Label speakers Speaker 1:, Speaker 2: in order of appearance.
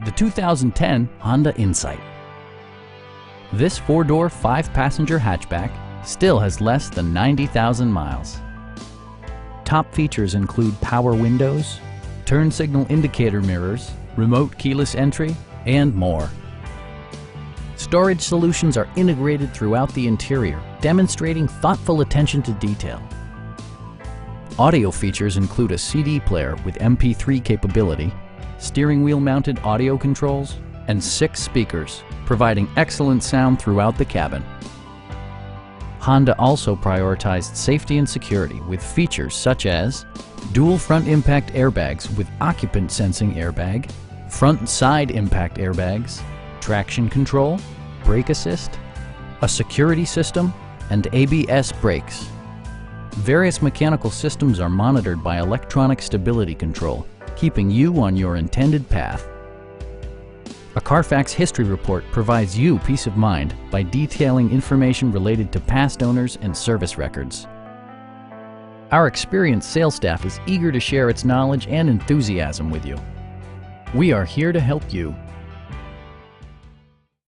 Speaker 1: the 2010 Honda Insight. This four-door, five-passenger hatchback still has less than 90,000 miles. Top features include power windows, turn signal indicator mirrors, remote keyless entry, and more. Storage solutions are integrated throughout the interior, demonstrating thoughtful attention to detail. Audio features include a CD player with MP3 capability, steering wheel mounted audio controls, and 6 speakers, providing excellent sound throughout the cabin. Honda also prioritized safety and security with features such as dual front impact airbags with occupant sensing airbag, front and side impact airbags, traction control, brake assist, a security system, and ABS brakes. Various mechanical systems are monitored by electronic stability control, keeping you on your intended path. A Carfax history report provides you peace of mind by detailing information related to past owners and service records. Our experienced sales staff is eager to share its knowledge and enthusiasm with you. We are here to help you.